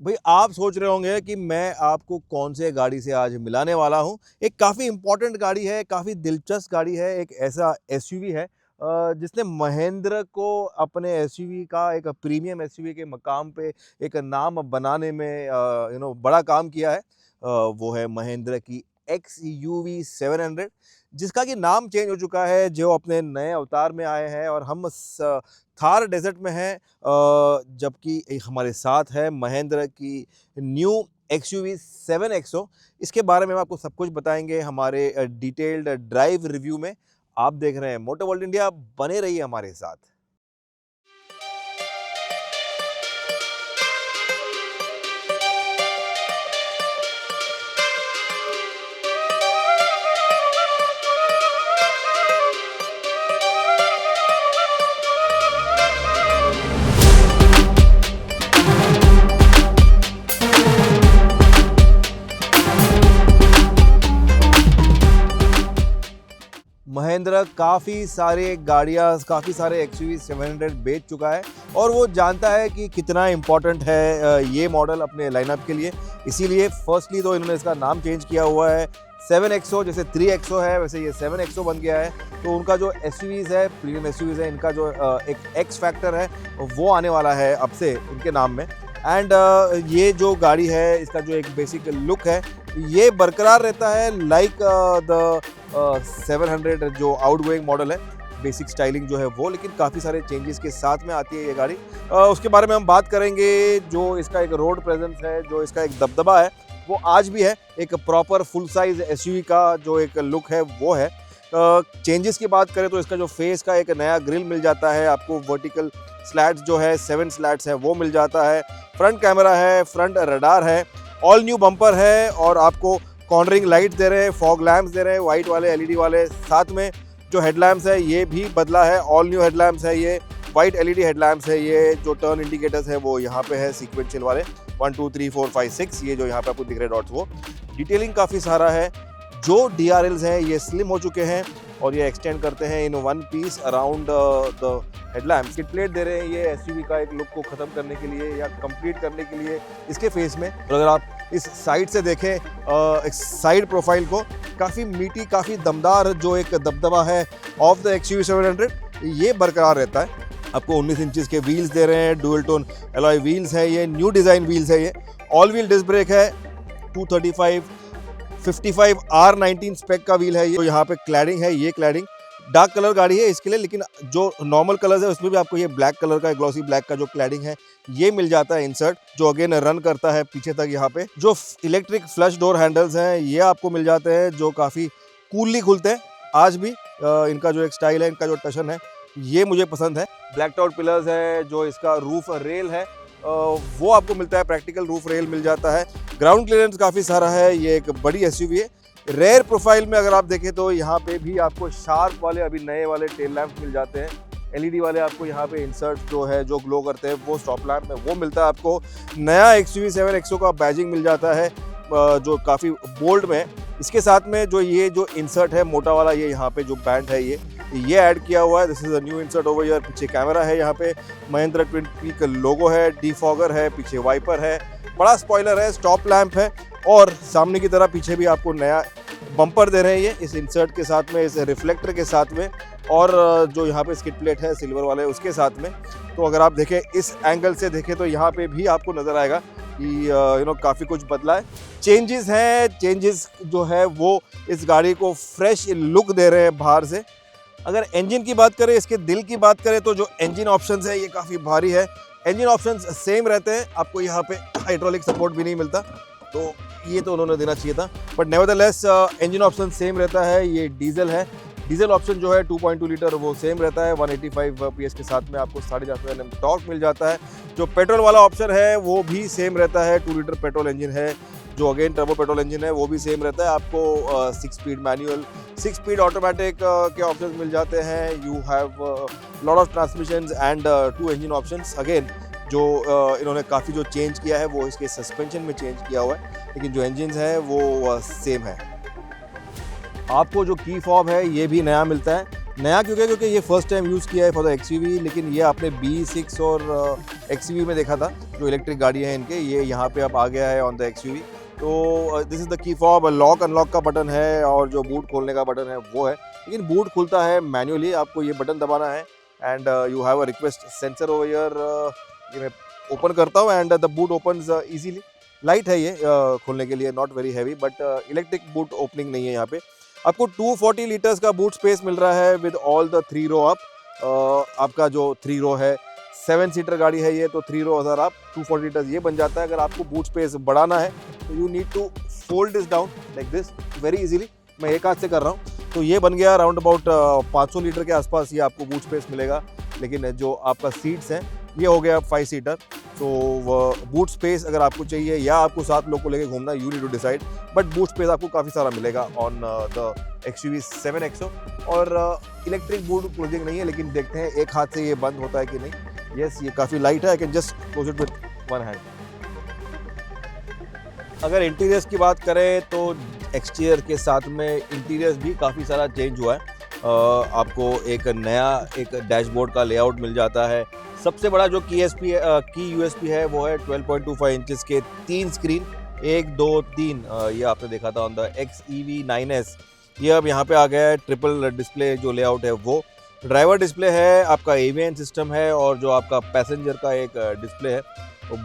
भाई आप सोच रहे होंगे कि मैं आपको कौन से गाड़ी से आज मिलाने वाला हूं। एक काफ़ी इंपॉर्टेंट गाड़ी है, काफ़ी दिलचस्प गाड़ी है। एक ऐसा एसयूवी है जिसने महेंद्र को अपने एसयूवी का एक प्रीमियम एसयूवी के मकाम पे एक नाम बनाने में बड़ा काम किया है। वो है महेंद्र की XUV 700, जिसका कि नाम चेंज हो चुका है, जो अपने नए अवतार में आए हैं। और हम थार डेजर्ट में हैं, जबकि एक हमारे साथ है महेंद्र की न्यू XUV 7XO। इसके बारे में हम आपको सब कुछ बताएंगे हमारे डिटेल्ड ड्राइव रिव्यू में। आप देख रहे हैं मोटर वर्ल्ड इंडिया, बने रहिए हमारे साथ। महेंद्र काफ़ी सारे गाड़ियाँ, काफ़ी सारे XUV 700 बेच चुका है और वो जानता है कि कितना इम्पोर्टेंट है ये मॉडल अपने लाइनअप के लिए। इसीलिए फर्स्टली तो इन्होंने इसका नाम चेंज किया हुआ है। 7XO जैसे 3XO है, वैसे ये 7XO बन गया है। तो उनका जो SUVs है, प्रीमियम SUVs है, इनका जो एक एक्स फैक्टर है वो आने वाला है अब से इनके नाम में। एंड ये जो गाड़ी है, इसका जो एक बेसिक लुक है ये बरकरार रहता है, लाइक द 700 जो आउटगोइंग मॉडल है। बेसिक स्टाइलिंग जो है वो, लेकिन काफ़ी सारे चेंजेस के साथ में आती है ये गाड़ी। उसके बारे में हम बात करेंगे। जो इसका एक रोड प्रेजेंस है, जो इसका एक दबदबा है, वो आज भी है। एक प्रॉपर फुल साइज एसयूवी का जो एक लुक है वो है। चेंजेस की बात करें तो इसका जो फेस का एक नया ग्रिल मिल जाता है आपको। वर्टिकल स्लैट्स जो है 7 स्लैट्स है वो मिल जाता है। फ्रंट कैमरा है, फ्रंट रडार है, ऑल न्यू बम्पर है और आपको कॉर्नरिंग लाइट दे रहे हैं, फॉग लैम्प्स दे रहे हैं, वाइट वाले LED वाले। साथ में जो हेडलैम्प्स है ये भी बदला है, ऑल न्यू हेडलैम्प्स है ये, वाइट LED हेडलैम्प्स है ये। जो टर्न इंडिकेटर्स है वो यहाँ पे है सीक्वेंशियल वाले 1 2 3 4 5 6, ये जो यहाँ पे आपको दिख रहे डॉट्स वो। डिटेलिंग काफ़ी सारा है। जो DRLs हैं ये स्लिम हो चुके हैं और ये एक्सटेंड करते हैं in one piece around the headlamp. Kit plate दे रहे हैं ये एसयूवी का एक लुक को ख़त्म करने के लिए या कंप्लीट करने के लिए इसके फेस में। और अगर आप इस साइड से देखें, एक साइड प्रोफाइल को, काफ़ी मीठी, काफ़ी दमदार जो एक दबदबा है ऑफ द XUV 700 ये बरकरार रहता है। आपको 19 इंचज़ के व्हील्स दे रहे हैं, डुअल टोन एलॉय व्हील्स है ये, न्यू डिज़ाइन व्हील्स है ये। ऑल व्हील डिस्क ब्रेक है, 235 55 R19 स्पेक का व्हील है ये। तो यहाँ पे क्लैडिंग है, ये क्लैडिंग डार्क कलर गाड़ी है इसके लिए, लेकिन जो नॉर्मल कलर्स है उसमें भी आपको ये ब्लैक कलर का, ग्लॉसी ब्लैक का जो क्लैडिंग है ये मिल जाता है इंसर्ट, जो अगेन रन करता है पीछे तक। यहाँ पे जो इलेक्ट्रिक फ्लश डोर हैंडल्स हैं ये आपको मिल जाते हैं, जो काफ़ी कूलली खुलते हैं आज भी। इनका जो एक स्टाइल है, इनका जो टशन है ये मुझे पसंद है। ब्लैक टॉप पिलर्स है, जो इसका रूफ रेल है वो आपको मिलता है, प्रैक्टिकल रूफ रेल मिल जाता है। ग्राउंड क्लियरेंस काफ़ी सारा है, ये एक बड़ी एसयूवी है। रेयर प्रोफाइल में अगर आप देखें तो यहाँ पे भी आपको शार्प वाले, अभी नए वाले टेल लैंप मिल जाते हैं। LED वाले आपको यहाँ पे इंसर्ट जो है, जो ग्लो करते हैं, वो स्टॉप लैंप में वो मिलता है आपको। नया XUV 7XO का बैजिंग मिल जाता है जो काफ़ी बोल्ड में। इसके साथ में जो ये जो इंसर्ट है मोटा वाला, ये यहाँ पे जो बैंड है ये ऐड किया हुआ है। This is a new insert over here. पीछे कैमरा है, यहाँ पे महिंद्रा ट्विन पीक लोगो है, डिफॉगर है, पीछे वाइपर है, बड़ा स्पॉइलर है, स्टॉप लैंप है और सामने की तरह पीछे भी आपको नया बम्पर दे रहे हैं ये, इस इंसर्ट के साथ में, इस रिफ्लेक्टर के साथ में, और जो यहाँ पे स्किड प्लेट है सिल्वर वाले उसके साथ में। तो अगर आप देखें इस एंगल से देखें तो यहाँ पे भी आपको नज़र आएगा कि काफ़ी कुछ बदला है। चेंजेस हैं, चेंजेस जो है वो इस गाड़ी को फ्रेश लुक दे रहे हैं बाहर से। अगर इंजन की बात करें, इसके दिल की बात करें, तो जो इंजन ऑप्शंस है ये काफ़ी भारी है। इंजन ऑप्शंस सेम रहते हैं, आपको यहाँ पे हाइड्रोलिक सपोर्ट भी नहीं मिलता, तो ये तो उन्होंने देना चाहिए था, but nevertheless engine option same रहता है। ये डीजल है, डीजल ऑप्शन जो है 2.2 लीटर वो सेम रहता है। 185 PS के साथ में आपको 450 Nm टॉर्क मिल जाता है। जो पेट्रोल वाला ऑप्शन है वो भी सेम रहता है, 2 लीटर पेट्रोल इंजन है, जो अगेन टर्बो पेट्रोल इंजन है वो भी सेम रहता है। आपको 6 स्पीड मैनुअल, 6 स्पीड ऑटोमेटिक के ऑप्शंस मिल जाते हैं। You have lot of transmissions and 2 engine options. Again जो इन्होंने काफ़ी जो चेंज किया है वो इसके सस्पेंशन में चेंज किया हुआ है, लेकिन जो इंजन है वो सेम है। आपको जो की फॉब है ये भी नया मिलता है। नया क्योंकि ये फर्स्ट टाइम यूज़ किया है फॉर द XUV, लेकिन ये आपने B6 और XUV में देखा था। जो इलेक्ट्रिक गाड़ी हैं इनके, ये यहाँ पे अब आ गया है ऑन द एक्सयूवी। तो this is the key fob, lock unlock का बटन है और जो बूट खोलने का बटन है वो है, लेकिन बूट खुलता है मैन्युअली, आपको ये बटन दबाना है and you have a request sensor over here. ये मैं ओपन करता हूँ and the boot opens easily. Light है ये खोलने के लिए, not very heavy, but electric boot opening नहीं है यहाँ पे। आपको 240 लीटर्स का बूट स्पेस मिल रहा है with all the 3 row up. आपका जो 3 रो है, 7 सीटर गाड़ी है ये, तो 3 रो अगर आप 240 लीटर्स ये बन जाता है। अगर आपको बूट स्पेस बढ़ाना है तो you need to fold this down like this very easily. मैं एक हाथ से कर रहा हूँ, तो ये बन गया अराउंड अबाउट 500 लीटर के आसपास ये आपको बूट स्पेस मिलेगा। लेकिन जो आपका सीट्स हैं ये हो गया 5 सीटर। तो बूट स्पेस अगर आपको चाहिए या आपको 7 लोग को लेके घूमना, you need to decide, but boot space आपको काफ़ी सारा मिलेगा ऑन द XUV 7XO। और इलेक्ट्रिक बूट क्लोजिंग नहीं है, लेकिन देखते हैं एक हाथ से ये बंद होता है कि नहीं। यस, ये काफ़ी लाइट है, I can just close it with one hand. अगर इंटीरियर्स की बात करें तो एक्सटीरियर के साथ में इंटीरियर्स भी काफ़ी सारा चेंज हुआ है। आपको एक नया एक डैशबोर्ड का लेआउट मिल जाता है। सबसे बड़ा जो की यूएसपी है वो है 12.25 इंचेस के 3 स्क्रीन, 1 2 3। ये आपने देखा था ऑन द XEV 9S, ये अब यहाँ पे आ गया है। ट्रिपल डिस्प्ले जो लेआउट है वो ड्राइवर डिस्प्ले है, आपका AVN सिस्टम है और जो आपका पैसेंजर का एक डिस्प्ले है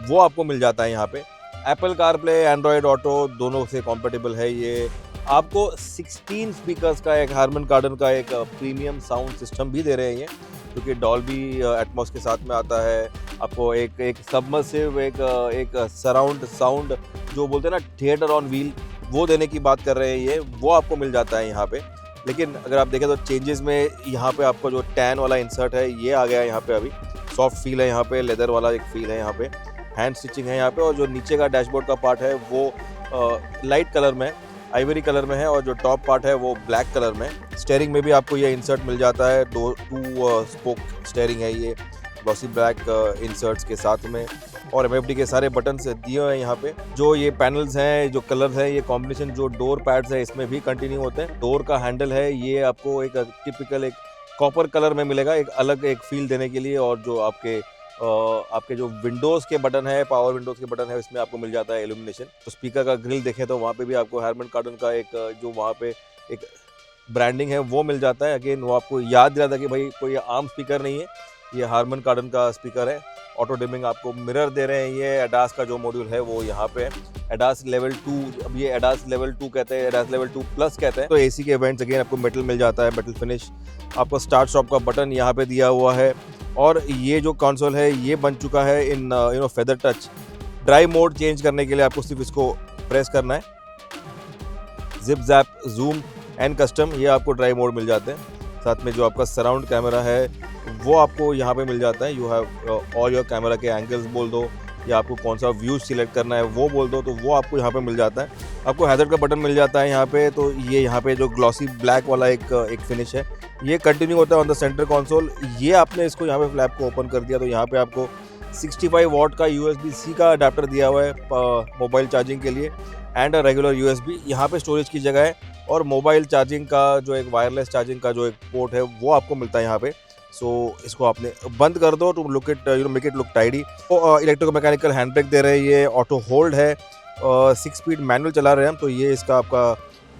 वो आपको मिल जाता है यहाँ पे। एप्पल कारप्ले, एंड्रॉयड ऑटो दोनों से कॉम्पेटिबल है ये। आपको 16 स्पीकर्स का एक हारमन कार्डन का एक प्रीमियम साउंड सिस्टम भी दे रहे हैं ये, क्योंकि डॉल्बी एटमॉस के साथ में आता है। आपको एक सबमर्सिव एक सराउंड साउंड जो बोलते हैं ना थिएटर ऑन व्हील, वो देने की बात कर रहे हैं ये, वो आपको मिल जाता है यहाँ पे। लेकिन अगर आप देखें तो चेंजेस में यहाँ पे आपको जो टैन वाला इंसर्ट है ये आ गया है यहाँ पे। अभी सॉफ्ट फील है यहाँ पे, लेदर वाला एक फील है यहाँ पे, हैंड स्टिचिंग है यहाँ पे। और जो नीचे का डैशबोर्ड का पार्ट है वो लाइट कलर में, आइवरी कलर में है, और जो टॉप पार्ट है वो ब्लैक कलर में। स्टेयरिंग में भी आपको ये इंसर्ट मिल जाता है, टू स्पोक स्टेयरिंग है ये, ग्लॉसी ब्लैक इंसर्ट्स के साथ में। और MFD के सारे बटन्स दिए हुए हैं यहाँ पे। जो ये पैनल्स हैं, जो कलर्स हैं, ये कॉम्बिनेशन जो डोर पैड्स है इसमें भी कंटिन्यू होते हैं। डोर का हैंडल है ये आपको एक टिपिकल एक कॉपर कलर में मिलेगा, एक अलग एक फील देने के लिए। और जो आपके जो विंडोज़ के बटन है, पावर विंडोज़ के बटन है, इसमें आपको मिल जाता है इल्यूमिनेशन। तो स्पीकर का ग्रिल देखें तो वहाँ पे भी आपको हारमन कार्डन का एक जो वहाँ पे एक ब्रांडिंग है वो मिल जाता है। अगेन वो आपको याद दिलाता है कि भाई कोई आम स्पीकर नहीं है, ये हारमन कार्डन का स्पीकर है। ऑटो डिमिंग आपको मिरर दे रहे हैं ये। एडास का जो मॉड्यूल है वो यहाँ पे है, एडास लेवल 2। अब ये एडास लेवल 2 कहते हैं, एडास लेवल 2 प्लस कहते हैं। तो AC के इवेंट्स अगेन आपको मेटल मिल जाता है, मेटल फिनिश। आपको स्टार्ट स्टॉप का बटन यहाँ पे दिया हुआ है। और ये जो कंसोल है ये बन चुका है in feather touch. Drive mode change करने के लिए आपको सिर्फ इसको प्रेस करना है। Zip zap, zoom and custom, ये आपको ड्राइव मोड मिल जाते हैं। साथ में जो आपका सराउंड कैमरा है वो आपको यहाँ पे मिल जाता है। You have all your camera के एंगल्स बोल दो, या आपको कौन सा व्यू सिलेक्ट करना है वो बोल दो, तो वो आपको यहाँ पे मिल जाता है। आपको हैजर्ड का बटन मिल जाता है यहाँ पे। तो ये यहाँ पे जो ग्लॉसी ब्लैक वाला एक फिनिश है ये कंटिन्यू होता है ऑन द सेंटर कंसोल। ये आपने इसको यहाँ पे फ्लैप को ओपन कर दिया तो यहाँ पे आपको 65 वॉट का USB-C का अडाप्टर दिया हुआ है मोबाइल चार्जिंग के लिए, एंड रेगुलर USB। यहाँ पे स्टोरेज की जगह है, और मोबाइल चार्जिंग का जो एक वायरलेस चार्जिंग का जो एक पोर्ट है वो आपको मिलता है यहाँ पे। सो इसको आपने बंद कर दो to look it make it look tidy. तो इलेक्ट्रिको मैकेनिकल हैंड ब्रेक दे रहे हैं ये, ऑटो होल्ड है, 6 स्पीड मैनुअल चला रहे हैं हम। तो ये इसका आपका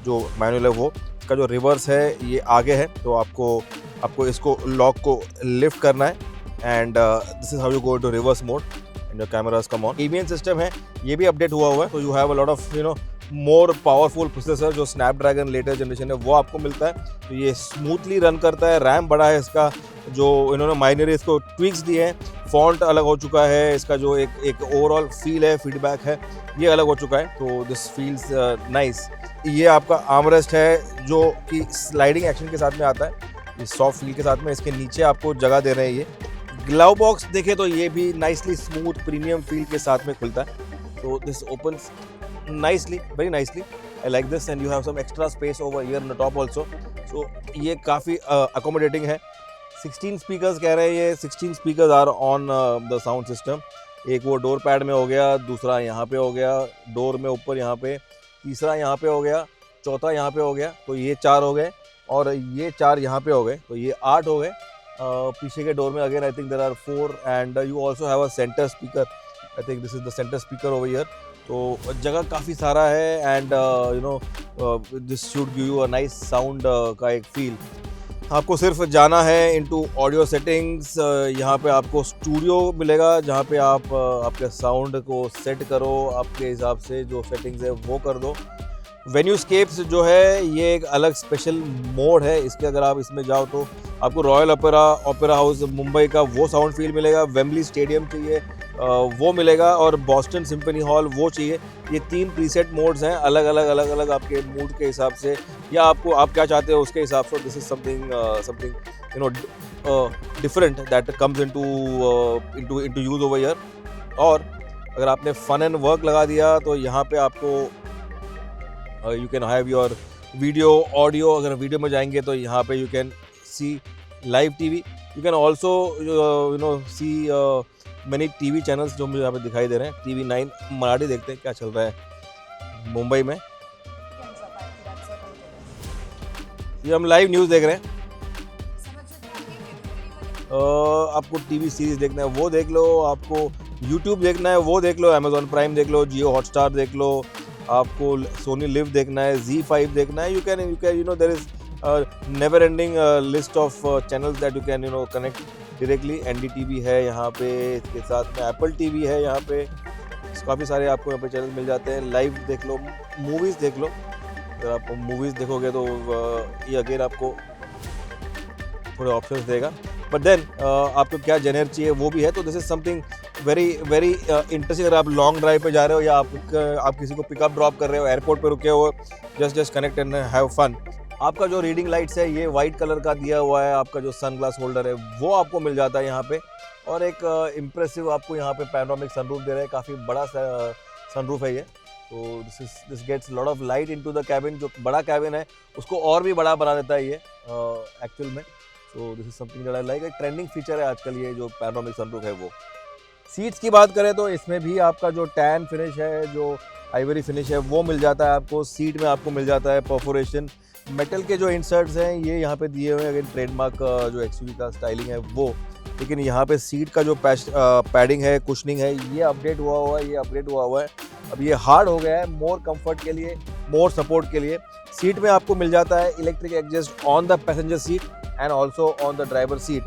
जो मैनुअल है वो, इसका जो रिवर्स है ये आगे है। तो आपको इसको लॉक को लिफ्ट करना है, and this is how you go to reverse mode and your cameras come on. AVN system है ये भी अपडेट हुआ है, तो you have a lot of more powerful processor. जो स्नैपड्रैगन लेटेस्ट जनरेशन है वो आपको मिलता है। तो ये स्मूथली रन करता है। रैम बड़ा है इसका, जो इन्होंने माइनर इसको ट्विक्स दिए हैं। फॉन्ट अलग हो चुका है, इसका जो एक ओवरऑल फील है, फीडबैक है, ये अलग हो चुका है। तो दिस फील्स नाइस। ये आपका आर्मरेस्ट है जो कि स्लाइडिंग एक्शन के साथ में आता है, ये सॉफ्ट फील के साथ में। इसके नीचे आपको जगह दे रहे हैं ये। ग्लव बॉक्स देखें तो ये भी नाइसली स्मूथ प्रीमियम फील के साथ में खुलता है। तो this opens nicely, very nicely. I like this, and you have some extra space over here on the top also. So ये काफ़ी accommodating है। 16 स्पीकर्स कह रहे हैं ये, 16 speakers are on the sound system. एक वो डोर पैड में हो गया, दूसरा यहाँ पे हो गया, डोर में ऊपर यहाँ पे, तीसरा यहाँ पे हो गया, चौथा यहाँ पे हो गया। तो ये 4 हो गए, और ये 4 यहाँ पे हो गए, तो ये 8 हो गए। पीछे के डोर में again I think there are 4, and you also have a centre speaker I think this is the centre speaker over here. तो जगह काफ़ी सारा है and you know this should give you a nice sound का एक feel. आपको सिर्फ जाना है इनटू ऑडियो सेटिंग्स। यहाँ पे आपको स्टूडियो मिलेगा जहाँ पे आप आपके साउंड को सेट करो, आपके हिसाब से जो सेटिंग्स है वो कर दो। वेन्यूस्केप्स जो है ये एक अलग स्पेशल मोड है इसके, अगर आप इसमें जाओ तो आपको रॉयल ओपेरा हाउस मुंबई का वो साउंड फील मिलेगा, वेम्बली स्टेडियम चाहिए वो मिलेगा, और बॉस्टन सिम्फनी हॉल वो चाहिए। ये 3 प्रीसेट मोड्स हैं अलग अलग आपके मूड के हिसाब से, या आपको आप क्या चाहते हो उसके हिसाब से। This is something you know different that comes into use over here. और अगर आपने फन एंड वर्क लगा दिया तो यहाँ पे आपको you can have your video audio. अगर वीडियो में जाएंगे तो यहाँ पे you can see live TV, you can also you know see many TV channels जो मुझे यहाँ पे दिखाई दे रहे हैं। TV9 मराठी देखते हैं क्या चल रहा है मुंबई में। ये हम लाइव न्यूज़ देख रहे हैं। आपको टीवी सीरीज देखना है वो देख लो, आपको यूट्यूब देखना है वो देख लो, अमेजॉन प्राइम देख लो, जियो हॉटस्टार देख लो, आपको सोनी लिव देखना है, Z5 देखना है। You can you know there is never ending list of channels that you can you know connect directly. NDTV है यहाँ पे, इसके साथ में एप्पल TV है यहाँ पे, काफ़ी सारे आपको यहाँ पे चैनल मिल जाते हैं। लाइव देख लो, मूवीज़ देख लो। अगर आप मूवीज़ देखोगे तो ये अगेन आपको थोड़े ऑप्शंस देगा, बट देन आपको क्या जेनर चाहिए वो भी है। तो this is something very interesting. अगर आप लॉन्ग ड्राइव पे जा रहे हो या आप किसी को पिकअप ड्रॉप कर रहे हो, एयरपोर्ट पे रुके हो, just connect and have fun. आपका जो रीडिंग लाइट्स है ये वाइट कलर का दिया हुआ है, आपका जो सन ग्लास होल्डर है वो आपको मिल जाता है यहाँ पे, और एक इम्प्रेसिव आपको यहाँ पे पैनोरामिक सनरूफ दे रहे हैं, काफ़ी बड़ा सनरूफ है ये। तो this gets lot of light into the cabin. जो बड़ा कैबिन है उसको और भी बड़ा बना देता है ये एक्चुअल में। So this is something that I like. एक ट्रेंडिंग फीचर है आजकल ये जो पैनोरामिक सनरूफ है वो। सीट्स की बात करें तो इसमें भी आपका जो टैन फिनिश है, जो आइवरी फिनिश है वो मिल जाता है आपको। सीट में आपको मिल जाता है परफोरेशन। मेटल के जो इंसर्ट्स हैं ये यहाँ पे दिए हुए हैं, अगर ट्रेडमार्क जो XUV का स्टाइलिंग है वो। लेकिन यहाँ पे सीट का जो पैडिंग है, कुशनिंग है, ये अपडेट हुआ है। अब ये हार्ड हो गया है मोर कंफर्ट के लिए, मोर सपोर्ट के लिए। सीट में आपको मिल जाता है electric adjust on the passenger seat and also on the driver seat,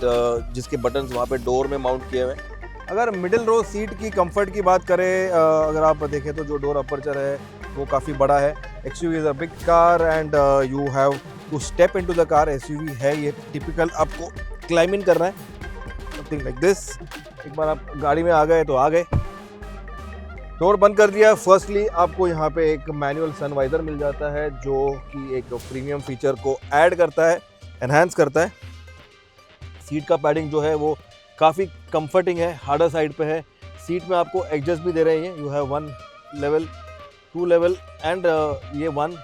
जिसके बटन्स वहाँ पे डोर में माउंट किए हुए हैं। अगर मिडिल रो सीट की कंफर्ट की बात करें, अगर आप देखें तो जो डोर अपर्चर है वो काफ़ी बड़ा है। XUV is a big car and you have to step into the car. SUV है ये, टिपिकल आपको क्लाइंब इन करना है, समथिंग लाइक दिस। एक बार आप गाड़ी में आ गए तो आ गए। डोर बंद कर दिया। फर्स्टली आपको यहाँ पे एक मैनुअल सनवाइजर मिल जाता है जो कि एक प्रीमियम फीचर को ऐड करता है, एनहांस करता है। सीट का पैडिंग जो है वो काफ़ी कंफर्टिंग है, हार्डर साइड पे है। सीट में आपको एडजस्ट भी दे रहे हैं। You have 1 level, 2 level and ये 1,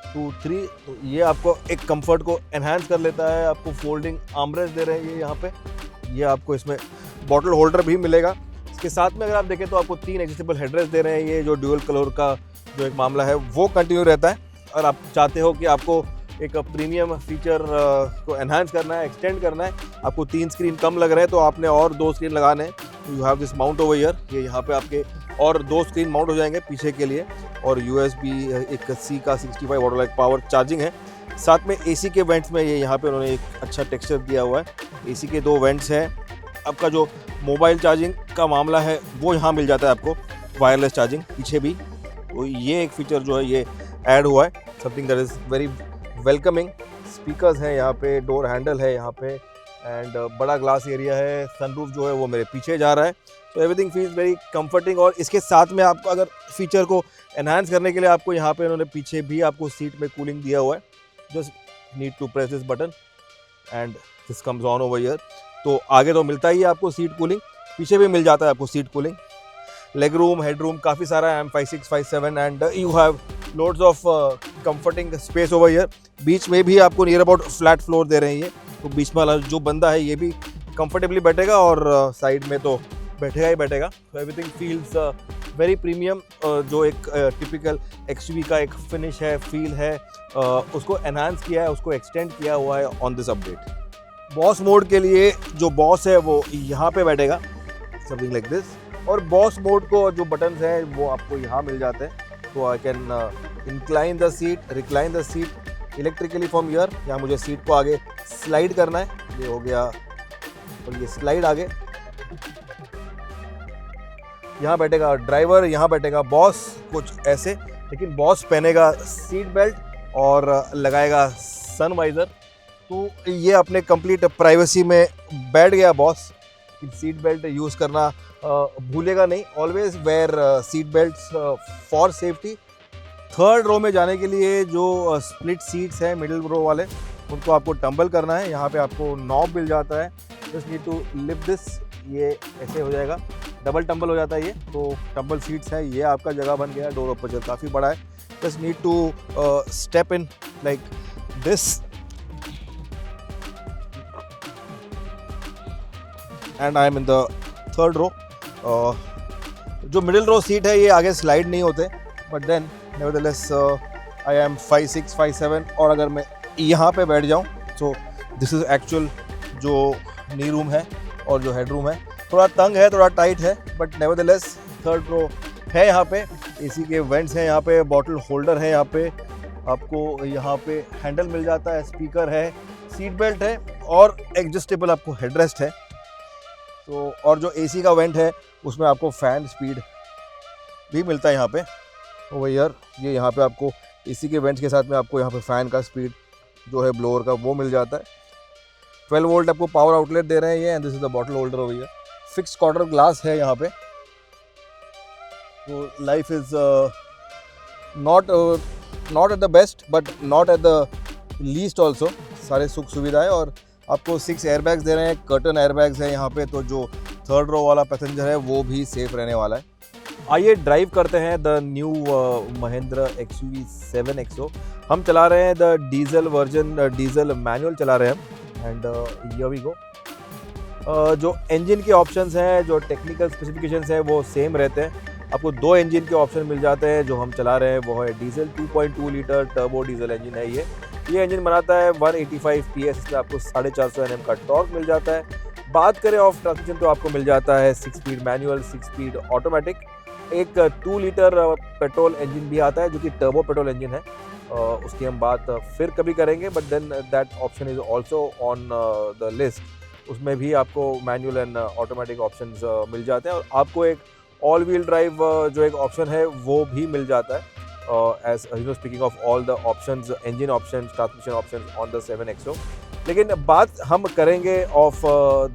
2, 3। तो ये आपको एक कंफर्ट को एनहांस कर लेता है। आपको फोल्डिंग आर्मरेस्ट दे रहे हैं ये यहाँ पे। ये आपको इसमें बॉटल होल्डर भी मिलेगा। इसके साथ में अगर आप देखें तो आपको 3 एडजस्टेबल हेडरेस्ट दे रहे हैं। ये जो ड्यूअल कलर का जो एक मामला है वो कंटिन्यू रहता है। और आप चाहते हो कि आपको एक प्रीमियम फीचर को एनहांस करना है, एक्सटेंड करना है, आपको 3 स्क्रीन कम लग रहे हैं तो आपने और 2 स्क्रीन लगाने हैं। तो you have this mount over here. ये यहाँ पे आपके और 2 स्क्रीन माउंट हो जाएंगे पीछे के लिए। और USB एक C का 65 वाट लाइक पावर चार्जिंग है। साथ में AC के वेंट्स में ये यहाँ पे उन्होंने एक अच्छा टेक्सचर दिया हुआ है। AC के 2 वेंट्स हैं। आपका जो मोबाइल चार्जिंग का मामला है वो यहाँ मिल जाता है आपको, वायरलेस चार्जिंग पीछे भी। तो ये एक फीचर जो है ये ऐड हुआ है, something that is very welcoming. Speakers हैं यहाँ पे, डोर हैंडल है यहाँ पे एंड बड़ा ग्लास एरिया है। सनरूफ जो है वो मेरे पीछे जा रहा है। तो एवरीथिंग फील्स वेरी कंफर्टिंग। और इसके साथ में आपको अगर फीचर को एनहांस करने के लिए आपको यहाँ पे इन्होंने पीछे भी आपको सीट में कूलिंग दिया हुआ है। Just need to press this button and this comes on over here. तो आगे तो मिलता ही है आपको सीट कूलिंग, पीछे भी मिल जाता है आपको seat cooling. Leg room, head room काफ़ी सारा है, M56, 57 and you have loads of comforting space over here. बीच में भी आपको नियर अबाउट फ्लैट फ्लोर दे रहे हैं ये। तो बीच में वाला जो बंदा है ये भी कंफर्टेबली बैठेगा और साइड में तो बैठेगा ही बैठेगा। तो एवरीथिंग फील्स वेरी प्रीमियम। जो एक टिपिकल XUV का एक फिनिश है, फील है, उसको एनहांस किया है, उसको एक्सटेंड किया हुआ है on this update. Boss mode के लिए जो बॉस है वो यहाँ पे बैठेगा, समथिंग लाइक दिस। और बॉस मोड को जो बटन्स हैं वो आपको यहाँ मिल जाते हैं। तो I can incline the seat, recline the seat electrically from here. यहाँ मुझे सीट को आगे स्लाइड करना है, ये हो गया और ये स्लाइड आगे। यहाँ बैठेगा ड्राइवर, यहाँ बैठेगा बॉस, कुछ ऐसे, लेकिन बॉस पहनेगा सीट बेल्ट और लगाएगा सन वाइजर। तो ये अपने कंप्लीट प्राइवेसी में बैठ गया बॉस। सीट बेल्ट यूज़ करना भूलेगा नहीं, always wear seat belts for safety. Third row में जाने के लिए जो स्प्लिट सीट्स हैं मिडिल रो वाले, उनको आपको टंबल करना है। यहाँ पे आपको नॉब मिल जाता है, just need to lift this, ये ऐसे हो जाएगा, डबल टंबल हो जाता है ये। तो टंबल सीट्स है, ये आपका जगह बन गया। डोर अपर्चर काफ़ी बड़ा है, just need to step in like this and I am in the third row. जो मिडिल रो सीट है ये आगे स्लाइड नहीं होते, but then nevertheless I am 5'6", 5'7", और अगर मैं यहाँ पे बैठ जाऊँ सो दिस इज़ एक्चुअल जो नी रूम है और जो हेड रूम है। थोड़ा तंग है, थोड़ा टाइट है, बट नेवरदलेस थर्ड रो है। यहाँ पे एसी के वेंट्स हैं, यहाँ पे बॉटल होल्डर है, यहाँ पे आपको यहाँ पे हैंडल मिल जाता है, स्पीकर है, सीट बेल्ट है और एडजस्टेबल आपको हेडरेस्ट है। तो और जो एसी का वेंट है उसमें आपको फ़ैन स्पीड भी मिलता है यहाँ पे ओवर हियर। ये यहाँ पे आपको एसी के वेंट्स के साथ में आपको यहाँ पे फ़ैन का स्पीड जो है ब्लोअर का वो मिल जाता है। 12 वोल्ट आपको पावर आउटलेट दे रहे हैं ये, and this is the bottle holder over here. Fix quarter glass है यहाँ पे। तो life is not at the best but not at the least also. सारे सुख सुविधाएं, और आपको 6 एयरबैग्स दे रहे हैं, कर्टन एयरबैग्स हैं यहाँ पे। तो जो थर्ड रो वाला पैसेंजर है वो भी सेफ रहने वाला है। आइए ड्राइव करते हैं the new Mahindra XUV 7XO। हम चला रहे हैं the diesel version, diesel manual चला रहे हैं, एंड हियर वी गो। जो इंजन के ऑप्शंस हैं, जो टेक्निकल स्पेसिफिकेशंस हैं वो सेम रहते हैं। आपको 2 इंजन के ऑप्शन मिल जाते हैं। जो हम चला रहे हैं वो है diesel 2.2 litre turbo diesel engine है ये इंजन बनाता है 185 PS। इसमें आपको 450 Nm का टॉर्क मिल जाता है। बात करें ऑफ ट्रांसमिशन तो आपको मिल जाता है 6 स्पीड मैनुअल, 6 स्पीड ऑटोमेटिक। एक 2 लीटर पेट्रोल इंजन भी आता है जो कि टर्बो पेट्रोल इंजन है, उसकी हम बात फिर कभी करेंगे, but then that option is also on the list. उसमें भी आपको मैनुअल एंड ऑटोमेटिक ऑप्शंस मिल जाते हैं, और आपको एक ऑल व्हील ड्राइव जो एक ऑप्शन है वो भी मिल जाता है। As you know, speaking of all the options, engine options, transmission options on the 7XO। लेकिन बात हम करेंगे of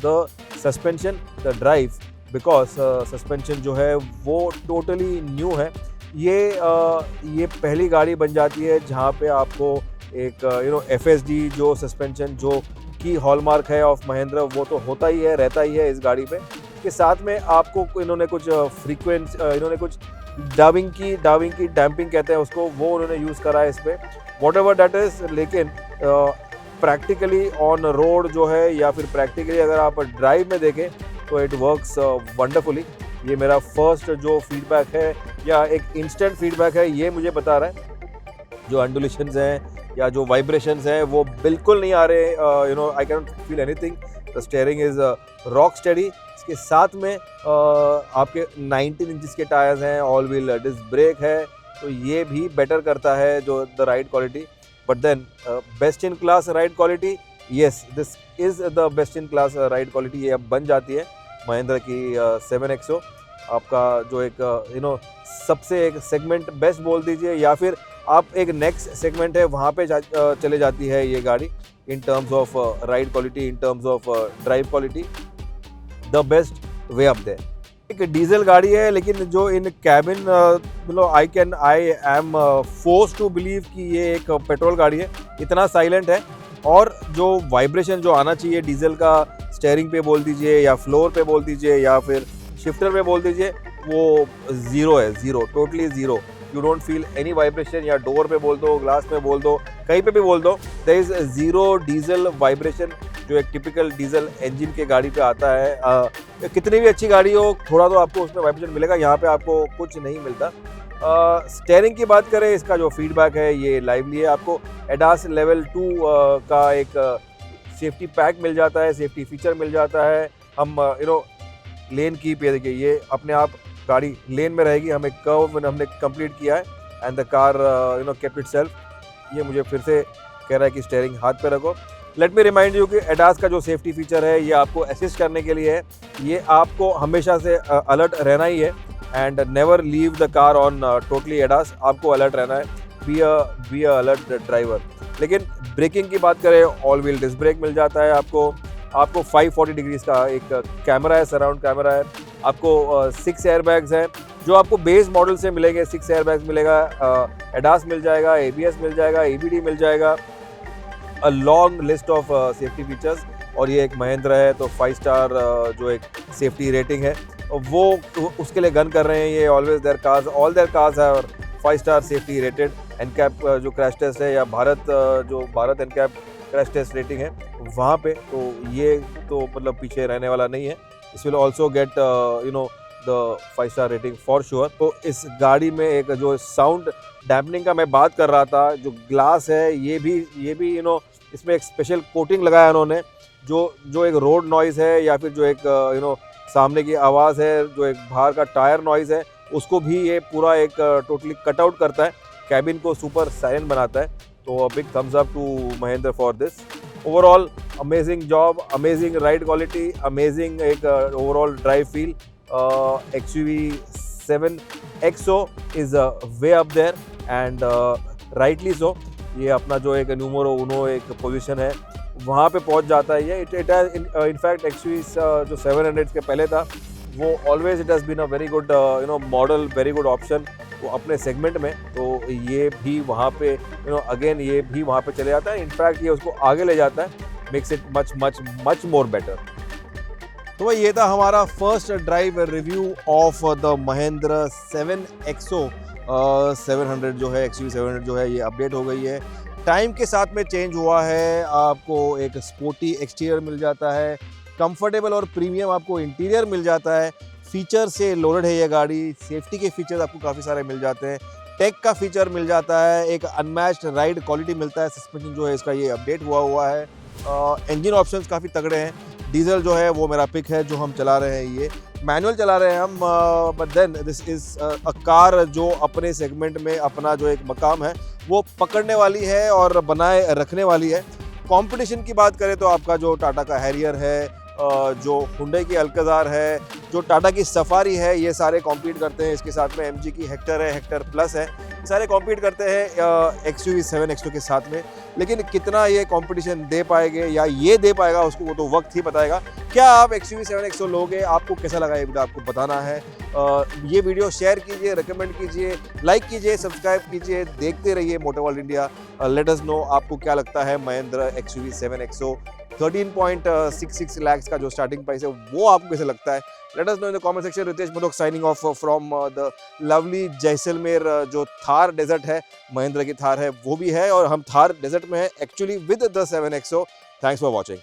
the suspension, the drive, because suspension जो है वो टोटली न्यू है। ये पहली गाड़ी बन जाती है जहाँ पे आपको एक FSD जो सस्पेंशन जो की हॉलमार्क है ऑफ महिंद्रा, वो तो होता ही है, रहता ही है इस गाड़ी पे। के साथ में आपको इन्होंने कुछ इन्होंने कुछ डाविंग की डैम्पिंग कहते हैं उसको, वो उन्होंने यूज़ करा है इस पर, वॉट एवर डैट इज़। लेकिन प्रैक्टिकली ऑन रोड जो है, या फिर प्रैक्टिकली अगर आप ड्राइव में देखें तो इट वर्क्स वंडरफुली। ये मेरा फर्स्ट जो फीडबैक है, या एक इंस्टेंट फीडबैक है, ये मुझे बता रहा है। जो अंडुलेशंस हैं या जो वाइब्रेशंस हैं वो बिल्कुल नहीं आ रहे। I can not feel anything. The steering is rock steady. इसके साथ में आपके 19 इंचेस के टायर्स हैं, ऑल व्हील डिस्क ब्रेक है, तो ये भी बेटर करता है जो the ride quality. But then best in class ride quality, yes this is the best in class ride quality. ये अब बन जाती है महिंद्रा की 7XO। आपका जो एक सबसे एक सेगमेंट बेस्ट बोल दीजिए, या फिर आप एक नेक्स्ट सेगमेंट है वहाँ पे चले जाती है ये गाड़ी in terms of ride quality, in terms of drive quality, the best way up there. एक डीजल गाड़ी है, लेकिन जो in cabin I am force to believe कि ये एक पेट्रोल गाड़ी है। इतना साइलेंट है, और जो वाइब्रेशन जो आना चाहिए डीजल का, स्टीयरिंग पे बोल दीजिए या फ्लोर पे बोल दीजिए या फिर शिफ्टर पे बोल दीजिए, वो ज़ीरो है, zero, totally zero. You don't feel any vibration. या डोर पे बोल दो, ग्लास पे बोल दो, कहीं पे भी बोल दो, there is zero diesel vibration जो एक टिपिकल डीजल इंजन के गाड़ी पे आता है। कितनी भी अच्छी गाड़ी हो, थोड़ा तो आपको उसमें वाइब्रेशन मिलेगा, यहाँ पे आपको कुछ नहीं मिलता। स्टीयरिंग की बात करें, इसका जो फीडबैक है ये लाइवली है। आपको एडास लेवल 2 का एक सेफ्टी पैक मिल जाता है, सेफ्टी फीचर मिल जाता है। हम लेन कीप, ये देखिए ये अपने आप गाड़ी लेन में रहेगी, हमें कर्व हमने कंप्लीट किया है and the car kept itself. ये मुझे फिर से कह रहा है कि स्टीयरिंग हाथ पे रखो। लेट मी रिमाइंड यू कि एडास का जो सेफ्टी फीचर है ये आपको असिस्ट करने के लिए है, ये आपको हमेशा से अलर्ट रहना ही है and never leave the car on totally ADAS, आपको अलर्ट रहना है, बी अ अलर्ट ड्राइवर। लेकिन ब्रेकिंग की बात करें, ऑल व्हील डिस्क ब्रेक मिल जाता है आपको 540 डिग्रीज का एक कैमरा है, सराउंड कैमरा है, आपको 6 एयरबैग्स हैं जो आपको बेस मॉडल से मिलेंगे, 6 एयरबैग्स मिलेगा, एडास मिल जाएगा, ABS मिल जाएगा, EBD मिल जाएगा, a long list of safety features. और ये एक महिंद्रा है तो 5 स्टार जो एक सेफ्टी रेटिंग है वो उसके लिए गन कर रहे हैं ये। ऑल देयर कार्स है 5 स्टार सेफ्टी रेटेड। एनकैप जो क्रैश टेस्ट है या Bharat NCAP crash test rating है वहाँ पे, तो ये तो मतलब पीछे रहने वाला नहीं है। इस will also get the 5 star rating for sure. तो इस गाड़ी में एक जो साउंड डैम्पनिंग का मैं बात कर रहा था, जो ग्लास है ये भी इसमें एक स्पेशल कोटिंग लगाया उन्होंने, जो एक रोड नॉइज़ है या फिर जो एक सामने की आवाज़ है, जो एक बाहर का टायर नॉइज़ है, उसको भी ये पूरा एक टोटली कट आउट करता है, कैबिन को सुपर साइलेंट बनाता है। तो big thumbs up to Mahindra for this. Overall amazing job, amazing ride quality, amazing एक overall drive feel. XUV7 XO is way up there and rightly so. ये अपना जो एक नूमero उनो एक पोजीशन है वहाँ पे पहुँच जाता है ये। इट हैज इनफैक्ट XUV जो 700 के पहले था वो always it has been a very good model, very good option वो अपने सेगमेंट में। तो ये भी वहाँ पे अगेन ये भी वहाँ पे चले जाता है, इनफैक्ट ये उसको आगे ले जाता है, makes it much much much more better. तो भाई ये था हमारा first drive review of the Mahindra 7 XO 700 जो है, XUV 700 जो है ये अपडेट हो गई है, टाइम के साथ में चेंज हुआ है। आपको एक स्पोर्टी एक्सटीरियर मिल जाता है, कंफर्टेबल और प्रीमियम आपको इंटीरियर मिल जाता है, फीचर से लोडेड है ये गाड़ी, सेफ्टी के फीचर्स आपको काफ़ी सारे मिल जाते हैं, टेक का फीचर मिल जाता है, एक अनमैच्ड राइड क्वालिटी मिलता है, सस्पेंशन जो है इसका ये अपडेट हुआ है, इंजन ऑप्शंस काफ़ी तगड़े हैं, डीजल जो है वो मेरा पिक है जो हम चला रहे हैं, ये मैनुअल चला रहे हैं हम, but then this is a car जो अपने सेगमेंट में अपना जो एक मकाम है वो पकड़ने वाली है और बनाए रखने वाली है। कंपटीशन की बात करें तो आपका जो टाटा का हैरियर है, जो हुंडई की अल्काज़ार है, जो टाटा की सफारी है, ये सारे कॉम्पीट करते हैं। इसके साथ में MG की हेक्टर है, हेक्टर प्लस है, सारे कॉम्पीट करते हैं XUV 7 XO के साथ में। लेकिन कितना ये कंपटीशन दे पाएंगे या ये दे पाएगा उसको वो तो वक्त ही बताएगा। क्या आप XUV 7 XO लोगे? आपको कैसा लगा ये वीडियो आपको बताना है। ये वीडियो शेयर कीजिए, रिकमेंड कीजिए, लाइक कीजिए, सब्सक्राइब कीजिए, देखते रहिए motor world India. Late us no आपको क्या लगता है महिंद्रा XUV 7 XO 13.66 lakhs का जो स्टार्टिंग प्राइस है वो आपको कैसे लगता है। Let us know in the comment section. Ritesh Madhok signing off from the lovely Jaisalmer. जो थार डेजर्ट है, महिंद्रा की थार है वो भी है और हम थार डेजर्ट में है actually with the 7 XO। Thanks for watching.